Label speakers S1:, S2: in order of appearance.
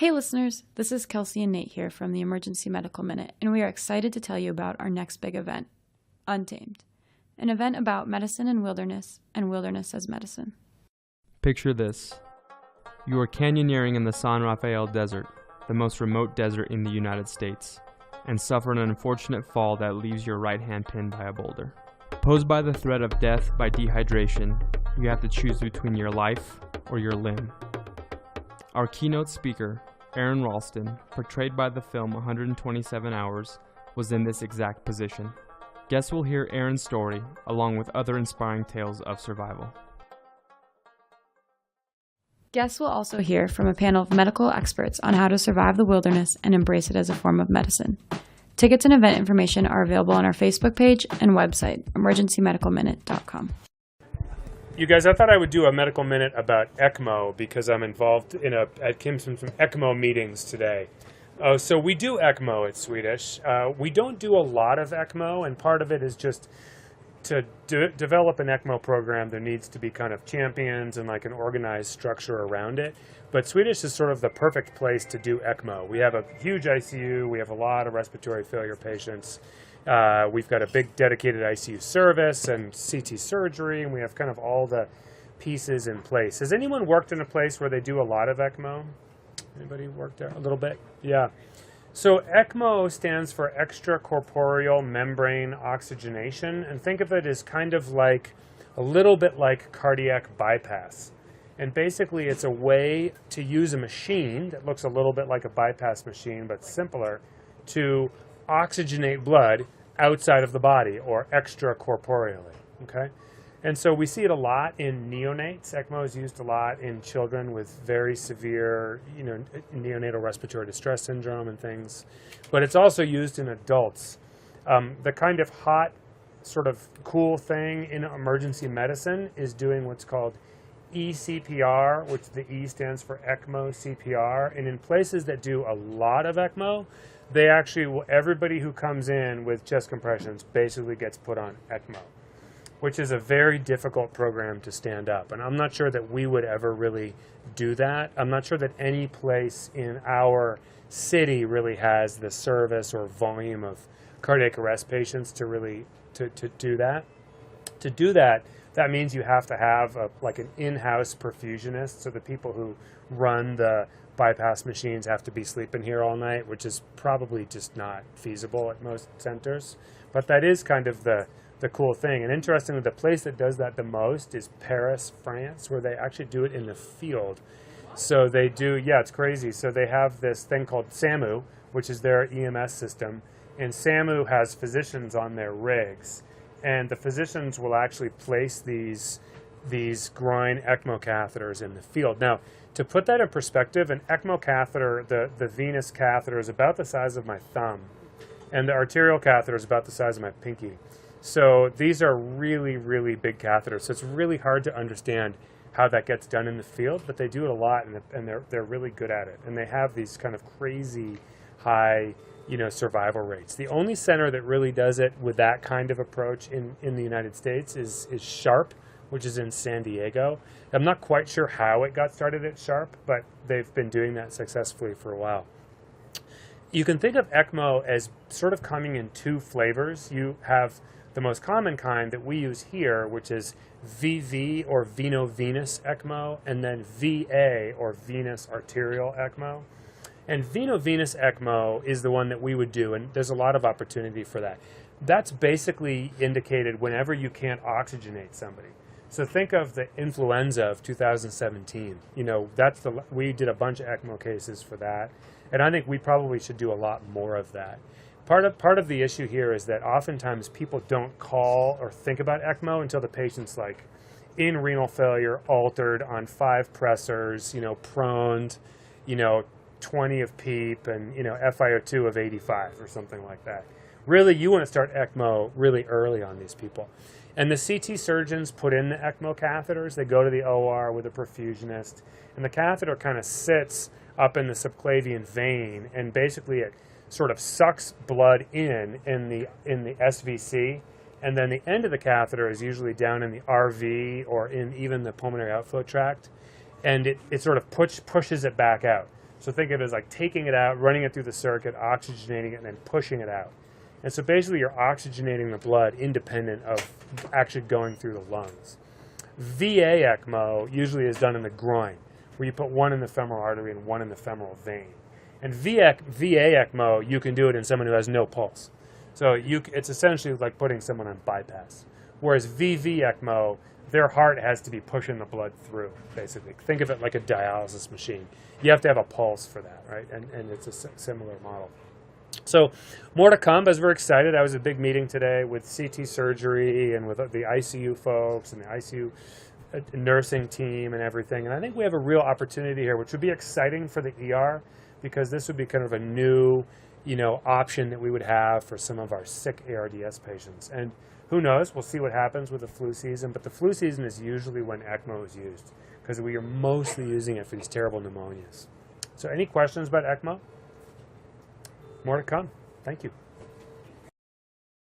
S1: Hey listeners, this is Kelsey and Nate here from the Emergency Medical Minute, and we are excited to tell you about our next big event, Untamed, an event about medicine and wilderness as medicine.
S2: Picture this. You are canyoneering in the San Rafael Desert, the most remote desert in the United States, and suffer an unfortunate fall that leaves your right hand pinned by a boulder. Posed by the threat of death by dehydration, you have to choose between your life or your limb. Our keynote speaker, Aaron Ralston, portrayed by the film 127 Hours, was in this exact position. Guests will hear Aaron's story, along with other inspiring tales of survival.
S1: Guests will also hear from a panel of medical experts on how to survive the wilderness and embrace it as a form of medicine. Tickets and event information are available on our Facebook page and website, emergencymedicalminute.com.
S3: You guys, I thought I would do a medical minute about ECMO because I'm involved at some ECMO meetings today. So we do ECMO at Swedish. We don't do a lot of ECMO, and part of it is just to develop an ECMO program, there needs to be kind of champions and like an organized structure around it. But Swedish is sort of the perfect place to do ECMO. We have a huge ICU. We have a lot of respiratory failure patients. We've got a big dedicated ICU service and CT surgery, and we have kind of all the pieces in place. Has anyone worked in a place where they do a lot of ECMO? Anybody worked there a little bit? Yeah. So ECMO stands for extracorporeal membrane oxygenation, and think of it as kind of like a little bit like cardiac bypass. And basically it's a way to use a machine that looks a little bit like a bypass machine but simpler to oxygenate blood outside of the body or extracorporeally, okay? And so we see it a lot in neonates. ECMO is used a lot in children with very severe, neonatal respiratory distress syndrome and things. But it's also used in adults. The kind of hot, sort of cool thing in emergency medicine is doing what's called eCPR, which the E stands for ECMO CPR. And in places that do a lot of ECMO, they actually will, everybody who comes in with chest compressions basically gets put on ECMO, which is a very difficult program to stand up. And I'm not sure that we would ever really do that. I'm not sure that any place in our city really has the service or volume of cardiac arrest patients to really to do that. To do that, that means you have to have like an in-house perfusionist. So the people who run the bypass machines have to be sleeping here all night, which is probably just not feasible at most centers. But that is kind of the cool thing. And interestingly, the place that does that the most is Paris, France, where they actually do it in the field. So they do, yeah, it's crazy. So they have this thing called SAMU, which is their EMS system. And SAMU has physicians on their rigs. And the physicians will actually place these groin ECMO catheters in the field. Now, to put that in perspective, an ECMO catheter, the venous catheter is about the size of my thumb, and the arterial catheter is about the size of my pinky. So these are really, really big catheters. So it's really hard to understand how that gets done in the field, but they do it a lot, and they're really good at it. And they have these kind of crazy high, survival rates. The only center that really does it with that kind of approach in the United States is Sharp, which is in San Diego. I'm not quite sure how it got started at Sharp, but they've been doing that successfully for a while. You can think of ECMO as sort of coming in two flavors. You have the most common kind that we use here, which is VV or Venovenous ECMO, and then VA or venous arterial ECMO. And Venovenous ECMO is the one that we would do, and there's a lot of opportunity for that. That's basically indicated whenever you can't oxygenate somebody. So think of the influenza of 2017. We did a bunch of ECMO cases for that, and I think we probably should do a lot more of that. Part of the issue here is that oftentimes people don't call or think about ECMO until the patient's like in renal failure, altered, on 5 pressors, proned, 20 of PEEP, and FiO2 of 85 or something like that. Really, you want to start ECMO really early on these people. And the CT surgeons put in the ECMO catheters. They go to the OR with a perfusionist, and the catheter kind of sits up in the subclavian vein, and basically it sort of sucks blood in the SVC, and then the end of the catheter is usually down in the RV or in even the pulmonary outflow tract, and it sort of pushes it back out. So think of it as like taking it out, running it through the circuit, oxygenating it, and then pushing it out. And so basically you're oxygenating the blood independent of actually going through the lungs. VA-ECMO usually is done in the groin, where you put one in the femoral artery and one in the femoral vein. And VA-ECMO, you can do it in someone who has no pulse. So it's essentially like putting someone on bypass. Whereas VV-ECMO, their heart has to be pushing the blood through, basically. Think of it like a dialysis machine. You have to have a pulse for that, right? And it's a similar model. So more to come, as we're excited. I was at a big meeting today with CT surgery and with the ICU folks and the ICU nursing team and everything. And I think we have a real opportunity here, which would be exciting for the ER, because this would be kind of a new, option that we would have for some of our sick ARDS patients. And who knows? We'll see what happens with the flu season. But the flu season is usually when ECMO is used, because we are mostly using it for these terrible pneumonias. So any questions about ECMO? More to come. Thank you.